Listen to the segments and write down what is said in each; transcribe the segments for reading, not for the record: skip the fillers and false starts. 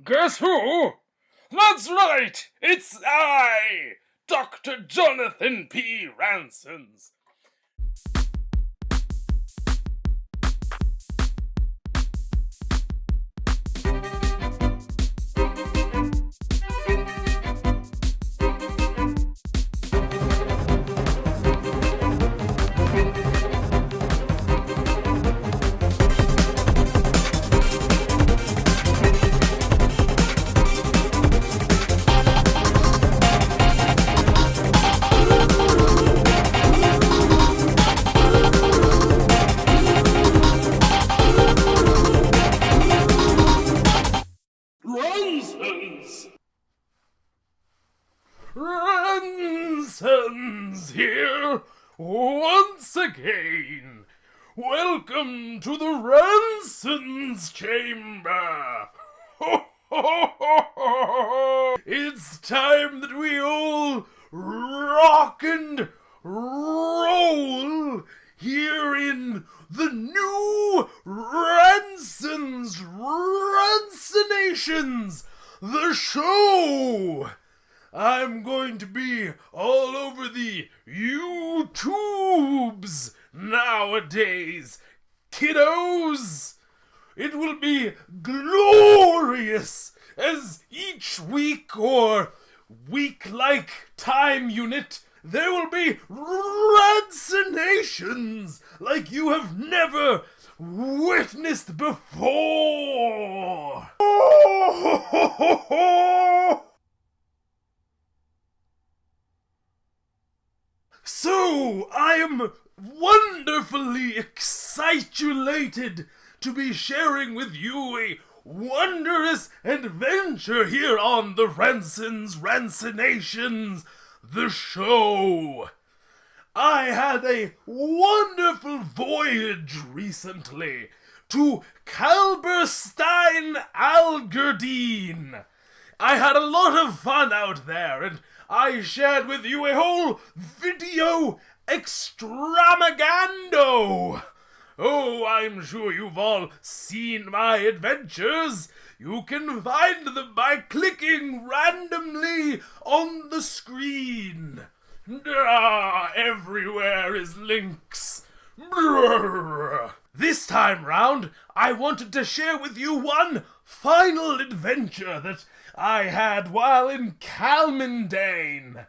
Guess who? That's right! It's I, Dr. Jonathan P. Ransons. Ransons here once again. Welcome to the Ransons chamber. It's time that we all rock and roll here in the new Ransons Ransonations, the show. I'm going to be all over the YouTubes nowadays, kiddos. It will be glorious as each week or week-like time unit there will be Ransonations like you have never witnessed before. So, I am wonderfully excitulated to be sharing with you a wondrous adventure here on the Ransons Ransonations, the show. I had a wonderful voyage recently to Kalberstein, Algerdine. I had a lot of fun out there, and I shared with you a whole video extravagando. Oh, I'm sure you've all seen my adventures. You can find them by clicking randomly on the screen. Everywhere is links. This time round, I wanted to share with you one final adventure that I had while in Calmindane.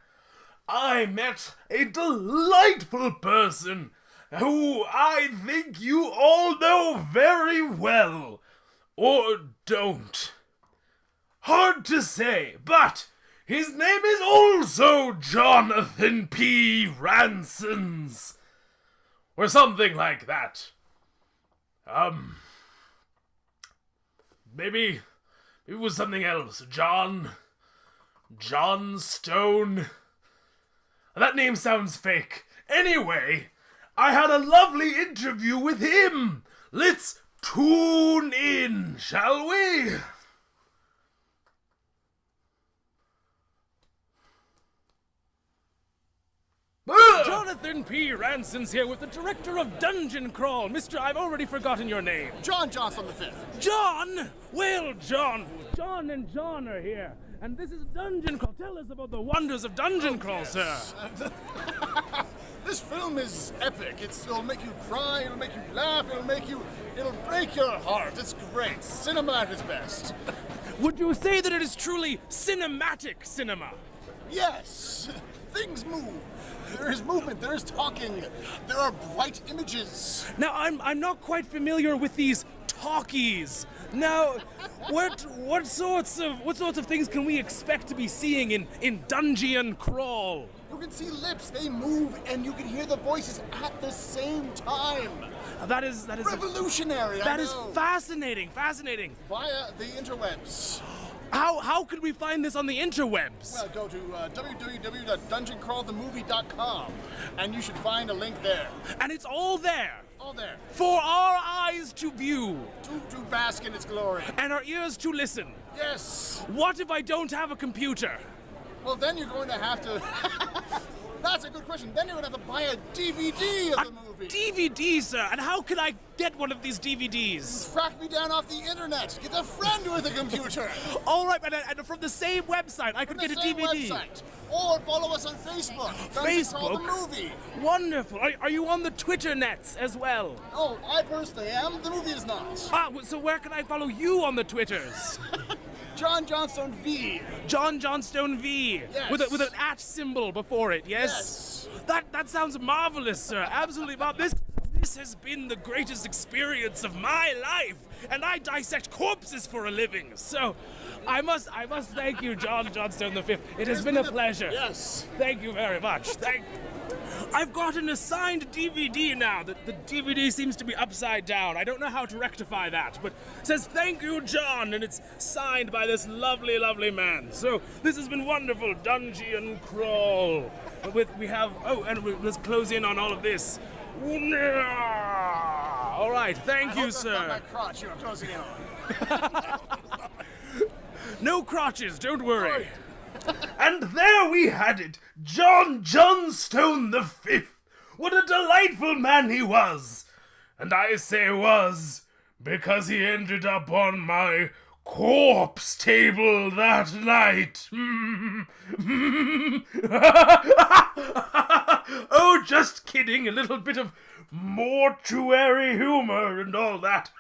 I met a delightful person who I think you all know very well. Or don't. Hard to say, but his name is also Jonathan P. Ransons. Or something like that. Maybe it was something else. John Johnstone. That name sounds fake. Anyway, I had a lovely interview with him. Let's tune in, shall we? Jonathan P. Ransons here with the director of DungeonCrawl. Mr. I've already forgotten your name. John Johnstone V. John? Well, John and John are here. And this is DungeonCrawl. Tell us about the wonders of DungeonCrawl, sir. This film is epic. It'll make you cry, it'll make you laugh, it'll break your heart. It's great. Cinema at its best. Would you say that it is truly cinematic cinema? Yes. Things move. There is movement, there is talking, there are bright images. Now, I'm not quite familiar with these talkies. Now, what sorts of things can we expect to be seeing in DungeonCrawl? You can see lips, they move, and you can hear the voices at the same time. That is revolutionary. That is fascinating. Via the interwebs. How could we find this on the interwebs? Well, go to www.DungeonCrawlTheMovie.com, and you should find a link there. And it's all there. All there. For our eyes to view. To bask in its glory. And our ears to listen. Yes. What if I don't have a computer? Well, then you're going to have to That's a good question. Then you're going to have to buy a DVD of the movie. DVD, sir? And how can I get one of these DVDs? Track me down off the internet. Get a friend with a computer. All right, and from the same website, I could get a DVD. Website. Or follow us on Facebook. Facebook? DungeonCrawl the movie. Wonderful. Are you on the Twitter nets as well? Oh, I personally am. The movie is not. So where can I follow you on the Twitters? John Johnstone V. John Johnstone V. Yes. With an @ symbol before it, yes? That sounds marvelous, sir. Absolutely marvelous. This has been the greatest experience of my life, and I dissect corpses for a living. So I must thank you, John Johnstone V. It has been a pleasure. Yes. Thank you very much. I've got an assigned DVD now. The DVD seems to be upside down. I don't know how to rectify that, but it says, "Thank you, John," and it's signed by this lovely, lovely man. So this has been wonderful. DungeonCrawl. Let's close in on all of this. All right, thank you, That's sir. not my crotch you're closing in on. No crotches, don't worry. And there we had it, John Johnstone V. What a delightful man he was. And I say was, because he ended up on my corpse table that night. Oh, just kidding, a little bit of mortuary humor and all that.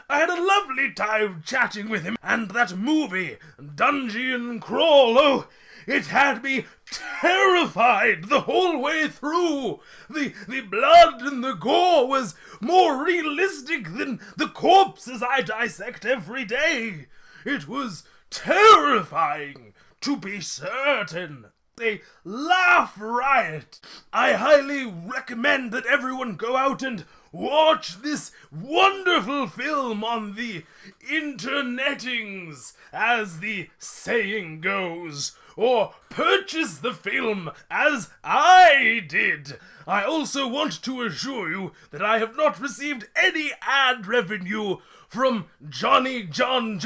I had a lovely time chatting with him, and that movie, DungeonCrawl, oh, it had me terrified the whole way through. The blood and the gore was more realistic than the corpses I dissect every day. It was terrifying, to be certain. A laugh riot. I highly recommend that everyone go out and watch this wonderful film on the internetings, as the saying goes, or purchase the film as I did. I also want to assure you that I have not received any ad revenue from Johnny John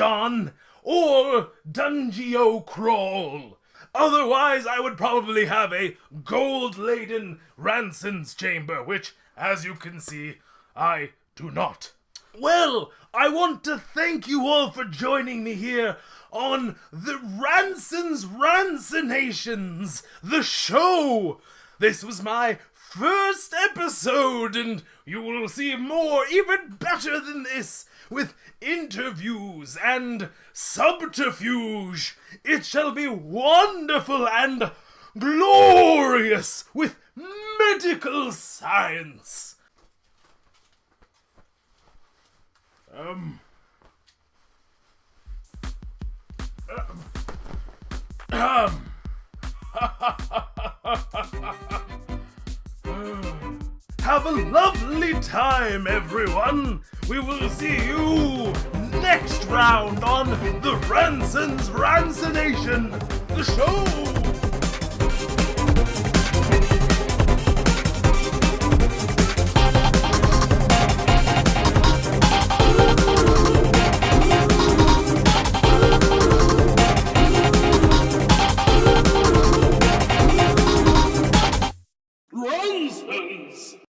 or DungeonCrawl. Otherwise, I would probably have a gold-laden Ransons chamber, which, as you can see, I do not. Well, I want to thank you all for joining me here on the Ransons Ransonations, the show. This was my first episode, and you will see more even better than this, with interviews and subterfuge. It shall be wonderful and glorious with medical science. Have a lovely time, everyone. We will see you next round on the Ransons Ransonation, the show.